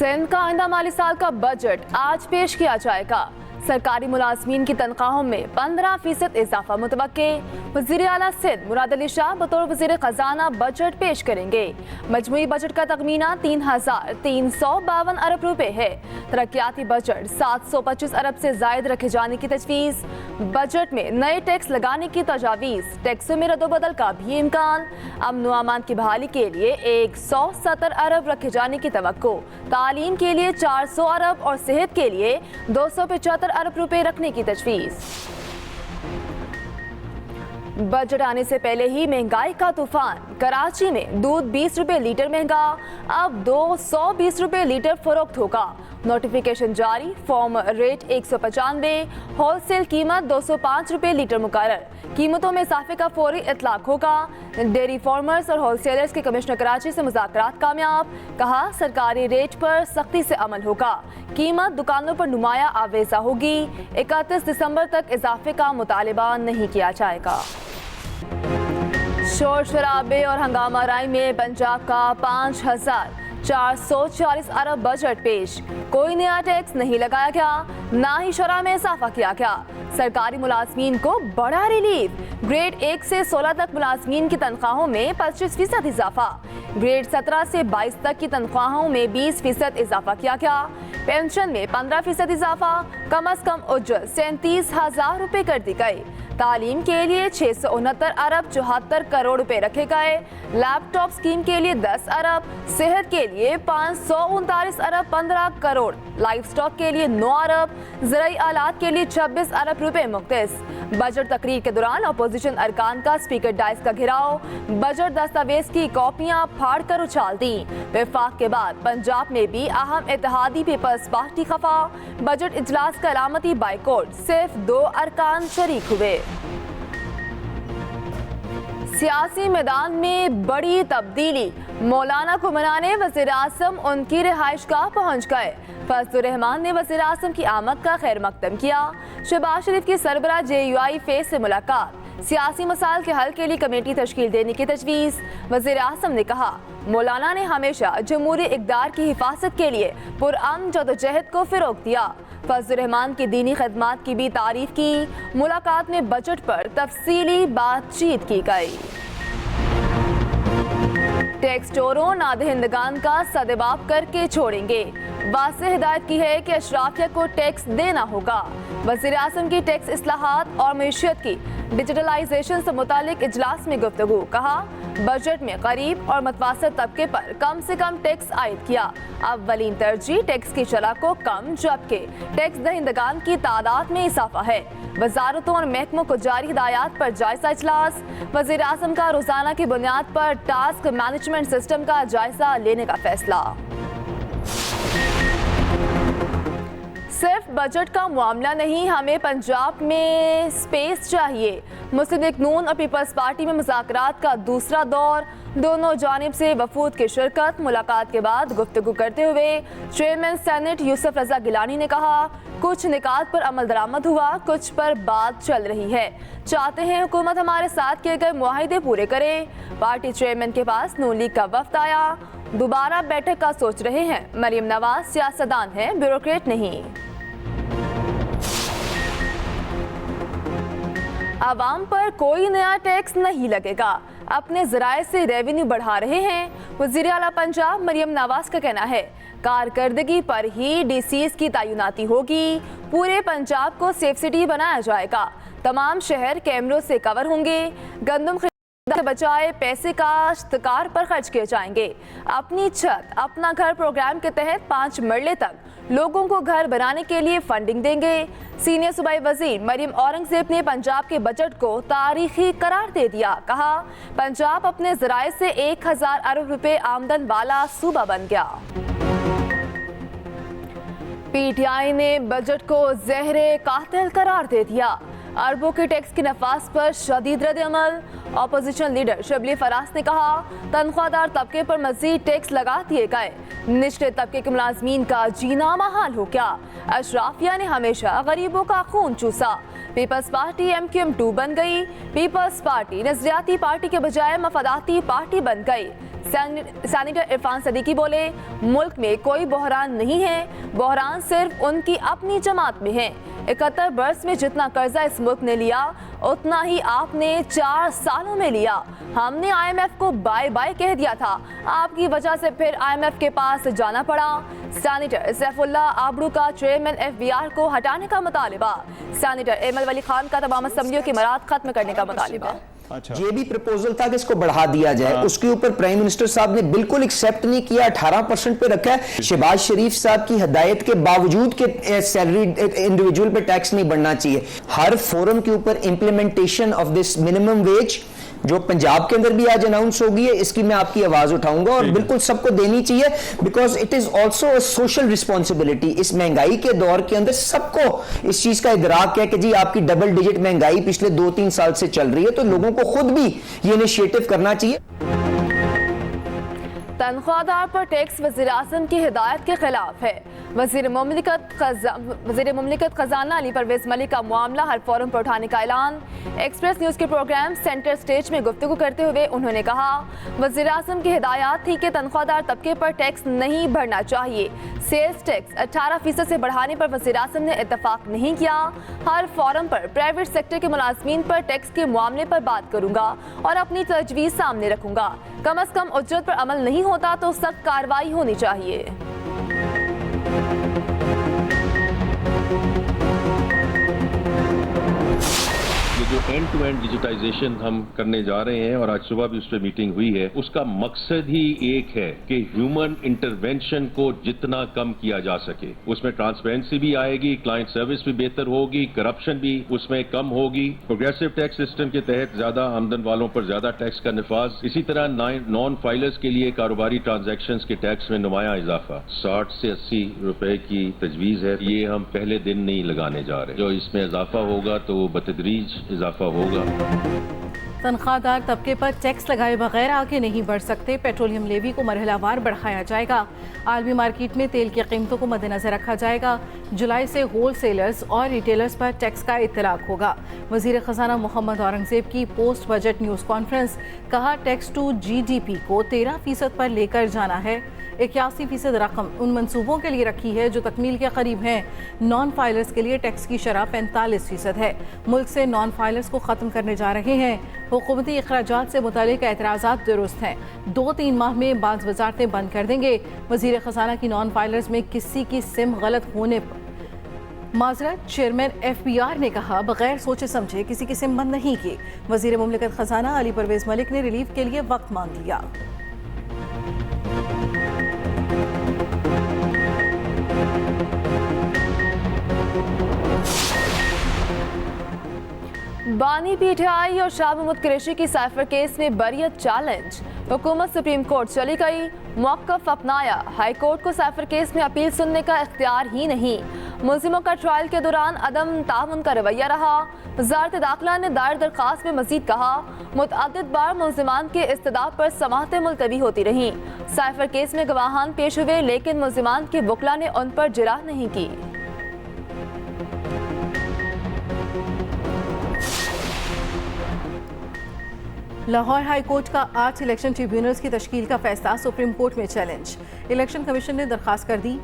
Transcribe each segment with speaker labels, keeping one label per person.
Speaker 1: सिंध का आइंदा माली साल का बजट आज पेश किया जाएगा। सरकारी मुलाजमीन की तनख्वाहों में 15% इजाफा मुतवक्के। वज़ीर आला सिंध मुराद अली शाह बतौर वज़ीर खजाना बजट पेश करेंगे। मजमूई बजट का तखमीना 3,352 अरब रुपए है। तरक्याती बजट 725 अरब से जायद रखे जाने की तजवीज़। बजट में नए टैक्स लगाने की तजावीज़। टैक्सों में रद्दोबदल का भी इम्कान। अमन व अमान की बहाली के लिए 170 अरब रखे जाने की तवक्को। तालीम के लिए 400 अरब और सेहत के लिए 275 अरब रुपए रखने की तजवीज़। बजट आने से पहले ही महंगाई का तूफान। कराची में दूध 20 रुपए लीटर महंगा, अब 220 रुपए लीटर फरोख्त होगा। नोटिफिकेशन जारी। फॉर्म रेट 195, होलसेल कीमत 205 रुपए लीटर मुकर्रर। कीमतों में इजाफे का फौरी इतलाक होगा। डेयरी फार्मर्स और होलसेलर्स के कमिश्नर कराची से मुज़ाकरात कामयाब। कहा सरकारी रेट पर सख्ती से अमल होगा। कीमत दुकानों पर नुमाया आवेजा होगी। 31 दिसंबर तक इजाफे का मुतालिबा नहीं किया जाएगा। शोर शराबे और हंगामा राई में पंजाब का 5,440 अरब बजट पेश। कोई नया टैक्स नहीं लगाया गया, ना ही शरह में इजाफा किया गया। सरकारी मुलाजमीन को बड़ा रिलीफ। ग्रेड 1 से 16 तक मुलाजमीन की तनख्वाहों में 25% इजाफा। ग्रेड 17 से 22 तक की तनख्वाहों में 20% इजाफा किया गया। पेंशन में 15% इजाफा। कम अज कम उज्जत 37,000 रुपए कर दी गई। तालीम के लिए 669 अरब 74 करोड़ रुपए रखे गए। लैपटॉप स्कीम के लिए 10 अरब। सेहत के लिए 539 अरब 15 करोड़। लाइफ स्टॉक के लिए 9 अरब। ज़राई आलात के लिए 26 अरब रुपए मुख्तस। बजट तकरीर के दौरान अपोजिशन अरकान का स्पीकर डाइस का घेराव। बजट दस्तावेज की कॉपियां फाड़ कर उछाल दी। विफाक के बाद पंजाब में भी अहम इत्तेहादी पीपल्स पार्टी खफा। बजट इजलास का अलामती बाइकॉट। सिर्फ 2 अरकान शरीक हुए। सियासी मैदान में बड़ी तब्दीली। मौलाना को मनाने वज़ीर आज़म उनकी रिहाइशगाह पहुंच गए। फजलुर रहमान ने वज़ीर आज़म की आमद का खैर मकदम किया। शहबाज शरीफ की सरबराह JUI फेस से मुलाकात। सियासी मसाइल के हल के लिए कमेटी तश्कील देने की तजवीज़। वज़ीर आज़म ने कहा मौलाना ने हमेशा जमहूरी इक़दार की हिफाजत के लिए पुरअमन जदोजहद को फ़रोग़ दिया। फजलुर रहमान की दीनी खदमात की भी तारीफ की। मुलाकात में बजट पर तफसीली बातचीत की गई। टैक्स चोरों नादहिंदगान का सदेबाब करके छोड़ेंगे। वाज़ेह हिदायत की है कि अशराफिया को टैक्स देना होगा। वज़ीर आज़म की टैक्स इस्लाहात और मईशत की डिजिटलाइजेशन से मुतालिक इजलास में गुफ्तगू। कहा बजट में गरीब और मतवासत तबके पर कम से कम टैक्स आयद किया। अव्वलीन तरजीह टैक्स की शरह को कम, जबकि टैक्स दहिंदगान की तादाद में इजाफा है। वजारतों और महकमों को जारी हिदायत पर जायजा इजलास। वज़ीर आज़म का रोजाना की बुनियाद पर टास्क मैनेजमेंट सिस्टम का जायजा लेने का फैसला। सिर्फ बजट का मामला नहीं, हमें पंजाब में स्पेस चाहिए। मुस्लिम लीग नून और पीपल्स पार्टी में मुज़ाकरात का दूसरा दौर। दोनों जानिब से वफूद की शिरकत। मुलाकात के बाद गुफ्तगू करते हुए चेयरमैन सेनेट यूसुफ रजा गिलानी ने कहा कुछ निकात पर अमल दरामद हुआ, कुछ पर बात चल रही है। चाहते हैं हुकूमत हमारे साथ किए गए मुआहिदे पूरे करे। पार्टी चेयरमैन के पास नून लीग का वफ्द आया। दोबारा बैठक का सोच रहे हैं। मरियम नवाज सियासतदान है, ब्यूरोक्रेट नहीं। आवाम पर कोई नया टैक्स नहीं लगेगा, अपने ज़राए से रेवेन्यू बढ़ा रहे हैं। वज़ीर आला पंजाब मरियम नवाज का कहना है कारकर्दगी पर ही DCs की तैनाती होगी। पूरे पंजाब को सेफ सिटी बनाया जाएगा। तमाम शहर कैमरों से कवर होंगे। गंदम के बचाए पैसे काश्तकार पर खर्च किए जाएंगे। अपनी छत अपना घर प्रोग्राम के तहत 5 मरले तक लोगों को घर बनाने के लिए फंडिंग देंगे। सीनियर सूबाई वजीर मरियम औरंगजेब ने पंजाब के बजट को तारीखी करार दे दिया। कहा पंजाब अपने ज़राए से 1000 अरब रुपए आमदन वाला सूबा बन गया। PTI ने बजट को ज़हरे कातिल करार दे दिया। अरबों के टैक्स की नफाज पर शदीद रद्द-ए-अमल। अपोजिशन लीडर शबली फराज ने कहा तनख्वाहदार तबके पर मजीद टैक्स लगा दिए गए। निचले तबके के मुलाजमीन का जीना महाल हो गया। अशराफिया ने हमेशा गरीबों का खून चूसा। पीपल्स पार्टी MQM2 बन गई। पीपल्स पार्टी नजरियाती पार्टी के बजाय मफादाती पार्टी बन गई। सैनिटर इरफान सदीकी बोले, मुल्क में कोई बहरान नहीं है, बहरान सिर्फ उनकी अपनी जमात में है। 71 बरस में जितना कर्जा इस मुल्क ने लिया उतना ही आपने 4 सालों में लिया। हमने IMF को बाय बाय कह दिया था, आपकी वजह से फिर IMF के पास जाना पड़ा। सैनिटर सैफुल्लाह आबरू का चेयरमैन FBR को हटाने का मुतालिबा। सैनिटर एमल वली खान का तमाम असम्बलियों की मराद खत्म करने का मुतालिबा।
Speaker 2: ये भी प्रपोजल था कि इसको बढ़ा दिया जाए, उसके ऊपर प्राइम मिनिस्टर साहब ने बिल्कुल एक्सेप्ट नहीं किया, 18% पे रखा है। शहबाज शरीफ साहब की हिदायत के बावजूद के सैलरी इंडिविजुअल पे टैक्स नहीं बढ़ना चाहिए। हर फोरम के ऊपर implementation of this minimum wage जो पंजाब के अंदर भी आज अनाउंस होगी है, इसकी मैं आपकी आवाज उठाऊंगा और बिल्कुल सबको देनी चाहिए, because it is also a social responsibility. इस महंगाई के दौर के अंदर सबको इस चीज का इदराक है कि जी आपकी डबल डिजिट महंगाई पिछले 2-3 साल से चल रही है, तो लोगों को खुद भी ये इनिशिएटिव करना चाहिए।
Speaker 1: तनख्वाहदार पर टैक्स वज़ीर-ए-आज़म की हिदायत के खिलाफ है। वज़ीर मुमलिकत खजाना अली परवेज मलिक का मामला हर फोरम पर उठाने का ऐलान। एक्सप्रेस न्यूज़ के प्रोग्राम सेंटर स्टेज में गुफ्तगू करते हुए उन्होंने कहा, वज़ीर-ए-आज़म की हिदायत थी कि तनख्वाहदार तबके पर टैक्स नहीं बढ़ना चाहिए। सेल्स टैक्स 18% से बढ़ाने पर वज़ीर-ए-आज़म ने इत्तफाक नहीं किया। हर फोरम पर प्राइवेट सेक्टर के मुलाजमीन पर टैक्स के मामले पर बात करूंगा और अपनी तजवीज़ सामने रखूंगा। कम अज कम उज्जत पर अमल नहीं होता तो सख्त कार्रवाई होनी चाहिए।
Speaker 3: जो एंड टू एंड डिजिटाइजेशन हम करने जा रहे हैं और आज सुबह भी उस पर मीटिंग हुई है, उसका मकसद ही एक है कि ह्यूमन इंटरवेंशन को जितना कम किया जा सके। उसमें ट्रांसपेरेंसी भी आएगी, क्लाइंट सर्विस भी बेहतर होगी, करप्शन भी उसमें कम होगी। प्रोग्रेसिव टैक्स सिस्टम के तहत ज्यादा आमदन वालों पर ज्यादा टैक्स का निफाज। इसी तरह नॉन फाइलर्स के लिए कारोबारी ट्रांजैक्शंस के टैक्स में नुमाया इजाफा 60 से 80 रुपए की तजवीज है। ये हम पहले दिन नहीं लगाने जा रहे। जो इसमें इजाफा होगा तो वो बतदरीज इजाफा होगा।
Speaker 4: तनख्वाहदार तबके पर टैक्स लगाए बगैर आगे नहीं बढ़ सकते। पेट्रोलियम लेवी को मरहलावार बढ़ाया जाएगा। आलमी मार्केट में तेल की कीमतों को मद्देनजर रखा जाएगा। जुलाई से होल सेलर्स और रिटेलर्स पर टैक्स का इतलाक होगा। वजीर खजाना मोहम्मद औरंगजेब की पोस्ट बजट न्यूज़ कॉन्फ्रेंस, कहा टैक्स टू GDP को 13% पर लेकर जाना है। 81% रकम उन मंसूबों के लिए रखी है जो तकमील के करीब हैं। नॉन फाइलर्स के लिए टैक्स की शरह 45% है। मुल्क से नॉन फाइलर्स को ख़त्म करने जा रहे हैं। हुकूमती अखराजात से मुतालिक एतराज़ात दुरुस्त हैं। 2-3 माह में बाज़ वजारतें बंद कर देंगे। वज़ीर ख़जाना की नॉन फाइलर्स में किसी की सिम गलत होने पर माजरत, चेयरमैन FBR ने कहा बगैर सोचे समझे किसी की सिम बंद नहीं की। वज़ीर मुमलिकत खजाना अली परवेज मलिक ने रिलीफ के लिए वक्त मांग लिया।
Speaker 1: बानी पीटीआई और शाह महमूद कुरैशी की साइफर केस में बरियत चैलेंज। हुकूमत सुप्रीम कोर्ट चली गई, मौक़िफ़ अपनाया। हाई कोर्ट को साइफर केस में अपील सुनने का इख्तियार ही नहीं। मुलजिमों का ट्रायल के दौरान अदम ताउन का रवैया रहा। वज़ारत दाखिला ने दायर दरख्वास्त में मज़ीद कहा, मुतअद्दिद बार मुलजिमान के इस्तदाब पर समाअतें मुलतवी होती रहीं। साइफर केस में गवाहान पेश हुए लेकिन मुलजिमान के वकला ने उन पर जिरह नहीं की।
Speaker 4: लाहौर हाई कोर्ट का 8 इलेक्शन ट्रिब्यूनल्स की तश्कील का फैसला सुप्रीम कोर्ट में चैलेंज। इलेक्शन कमीशन ने दरख्वास्त कर दी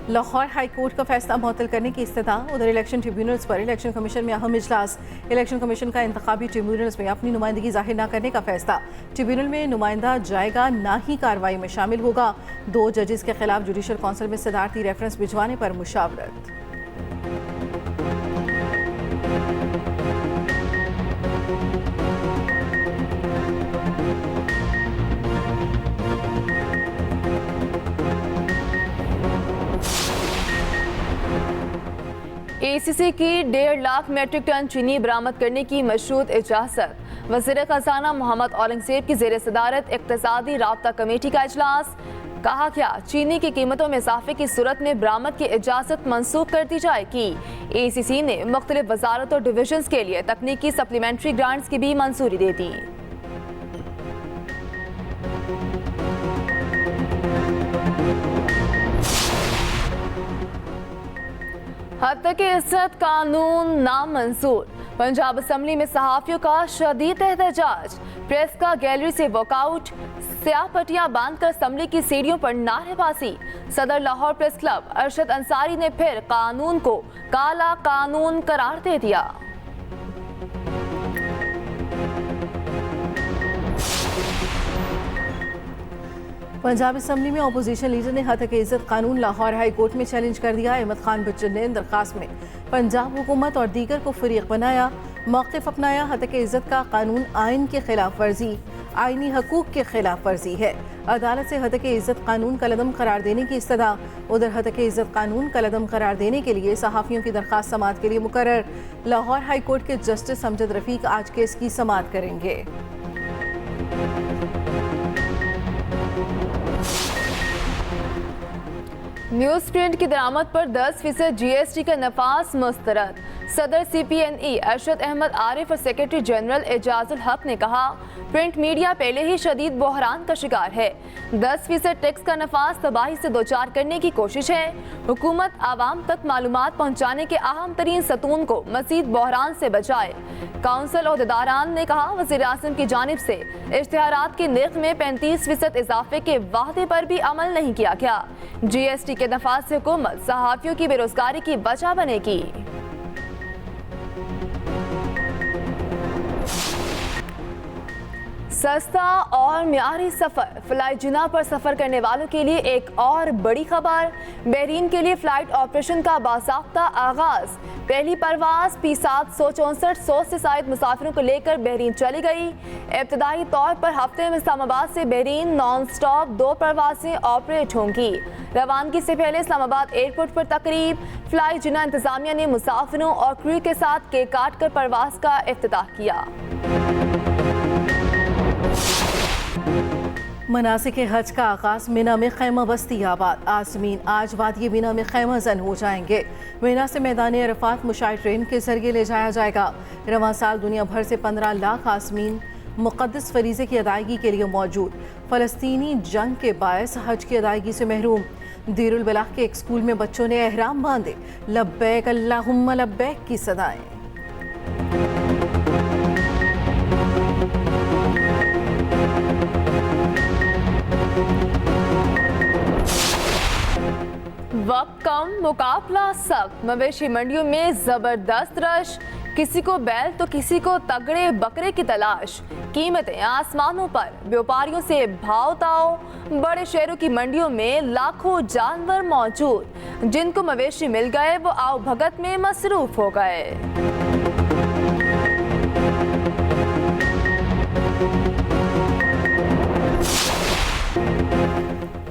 Speaker 4: लाहौर हाई कोर्ट का फैसला मुअत्तल करने की इस्तदा। उधर इलेक्शन ट्रिब्यूनल्स पर इलेक्शन कमीशन में अहम इजलास। इलेक्शन कमीशन का इंतखाबी ट्रिब्यूनल्स में अपनी नुमाइंदगी जाहिर न करने का फैसला। ट्रिब्यूनल में नुमाइंदा जाएगा ना ही कार्रवाई में शामिल होगा। 2 जजेस के खिलाफ जुडिशल कौंसिल में सदारती रेफरेंस भिजवाने पर मुशावरत।
Speaker 1: ACC की 1.5 लाख मेट्रिक टन चीनी बरामद करने की मशरूत इजाज़त। वज़ीर ख़ज़ाना मोहम्मद औरंगजेब की ज़ेर सदारत इक़्तिसादी राब्ता कमेटी का इजलास। कहा क्या चीनी की कीमतों में इजाफे की सूरत में बरामद की इजाज़त मनसूख कर दी जाएगी। ACC ने मुख्तलिफ वज़ारत और डिविजन्स के लिए तकनीकी सप्लीमेंट्री ग्रांट्स की भी मंजूरी दे दी। हद तक इज्जत कानून नामंजूर। पंजाब असम्बली में सहाफ़ियों का शदीद एहतजाज। प्रेस का गैलरी से वॉकआउट, स्याह पट्टियां बांधकर असम्बली की सीढ़ियों पर नारेबाजी। सदर लाहौर प्रेस क्लब अरशद अंसारी ने फिर कानून को काला कानून करार दे दिया।
Speaker 4: पंजाब असम्बली में अपोजिशन लीडर ने हतक इज्जत कानून लाहौर हाई कोर्ट में चैलेंज कर दिया। अहमद खान बच्चन ने दरखास्त में पंजाब हुकूमत और दीगर को फरीक बनाया, मौक़िफ़ अपनाया। हतक इज्जत का कानून आइन के खिलाफ वर्जी, आइनी हकूक़ के खिलाफ वर्जी है। अदालत से हतक इज्जत कानून कलदम करार देने की इस्तदा। उधर हतक इज्जत कानून कलदम करार देने के लिए सहाफ़ियों की दरखास्त समाअत के लिए मुकर्रर। लाहौर हाई कोर्ट के जस्टिस अमजद रफ़ीक आज केस की समाअत करेंगे।
Speaker 1: न्यूज़ प्रिंट की दरामद पर 10% GST का नफाज मुस्तरद। सदर CPNE अरशद अहमद आरिफ और सेक्रेटरी जनरल एजाजुल हक ने कहा, प्रिंट मीडिया पहले ही शदीद बहरान का शिकार है। 10% टैक्स का नफाज तबाही से दोचार करने की कोशिश है। हुकूमत आवाम तक मालूमात पहुँचाने के अहम तरीन सतून को मज़ीद बहरान से बचाए। काउंसिल ओहदेदारान ने कहा, वज़ीर-ए-आज़म की जानिब से इश्तिहारात के नर्ख में 35% इजाफे के वादे पर भी अमल नहीं किया गया। GST के नफाज से हुकूमत सहाफ़ियों की बेरोजगारी की वजह बनेगी। सस्ता और म्यारी सफ़र, फ्लाइट जिना पर सफ़र करने वालों के लिए एक और बड़ी खबर। बहरीन के लिए फ़्लाइट ऑपरेशन का बाज़ाब्ता आगाज़। पहली परवाज़ P764 100 से ज़ायद मुसाफिरों को लेकर बहरीन चली गई। इब्तदाई तौर पर हफ्ते में इस्लामाबाद से बहरीन नॉन स्टॉप 2 परवाज़ें ऑपरेट होंगी। रवानगी से पहले इस्लामाबाद एयरपोर्ट पर तकरीब। फ्लाइट जिना इंतज़ामिया ने मुसाफिरों और क्रू के साथ केक काट कर परवाज़ का इफ्तिताह किया।
Speaker 4: मनासिक हज का आगाज़ मिना में खैमा बस्ती आबाद। आज़मीन आज वादी मिना में खैमा जन हो जाएंगे। मिना से मैदान अरफात मुशाई ट्रेन के जरिए ले जाया जाएगा। रवां साल दुनिया भर से 15 लाख आज़मीन मुक़द्दस फरीज़े की अदायगी के लिए मौजूद। फ़लस्तीनी जंग के बायस हज की अदायगी से महरूम। दीरुल बलाग के एक स्कूल में बच्चों ने एहराम बांधे, लब्बैक अल्लाहुम्मा लब्बैक की सदाएं।
Speaker 1: वक्त कम, मुकाबला सख्त। मवेशी मंडियों में जबरदस्त रश। किसी को बैल तो किसी को तगड़े बकरे की तलाश। कीमतें आसमानों पर, व्यापारियों से भाव ताओ। बड़े शहरों की मंडियों में लाखों जानवर मौजूद। जिनको मवेशी मिल गए वो आओ भगत में मसरूफ हो गए।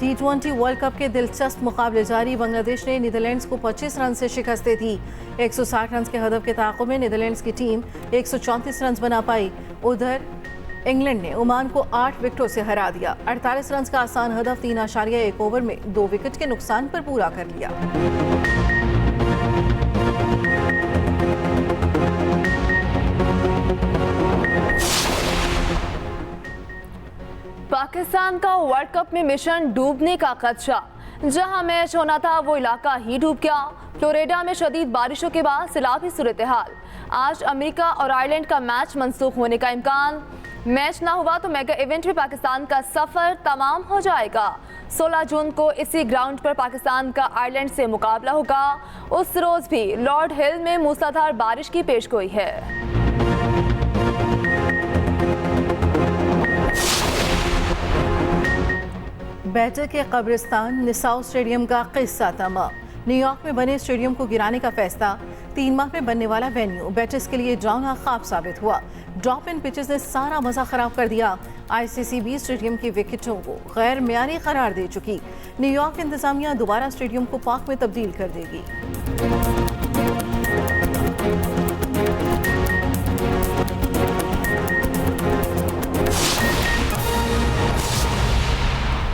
Speaker 4: T20 वर्ल्ड कप के दिलचस्प मुकाबले जारी। बांग्लादेश ने नीदरलैंड्स को 25 रन से शिकस्त दी थी। 160 रन के हदफ के ताक़ुब में नीदरलैंड्स की टीम 134 रन बना पाई। उधर इंग्लैंड ने ओमान को 8 विकेटों से हरा दिया। 48 रन का आसान हदफ 3.1 ओवर में 2 विकेट के नुकसान पर पूरा कर लिया।
Speaker 1: पाकिस्तान का वर्ल्ड कप में मिशन डूबने का खदशा। जहां मैच होना था वो इलाका ही डूब गया। फ्लोरिडा में शदीद बारिशों के बाद सैलाबी सूरत हाल। आज अमेरिका और आयरलैंड का मैच मंसूख होने का इम्कान। मैच ना हुआ तो मेगा इवेंट में पाकिस्तान का सफर तमाम हो जाएगा। 16 जून को इसी ग्राउंड पर पाकिस्तान का आयरलैंड से मुकाबला होगा। उस रोज भी लॉर्ड हिल में मूसलाधार बारिश की पेशगोई है।
Speaker 4: बैटर के कब्रिस्तान निसाउ स्टेडियम का किस्सा तमाम। न्यूयॉर्क में बने स्टेडियम को गिराने का फैसला। 3 माह में बनने वाला वेन्यू बैटर्स के लिए डरावना ख्वाब साबित हुआ। ड्रॉप इन पिचेस ने सारा मजा खराब कर दिया। ICCB स्टेडियम की विकेटों को गैर मियारी करार दे चुकी। न्यूयॉर्क इंतजामिया दोबारा स्टेडियम को पार्क में तब्दील कर देगी।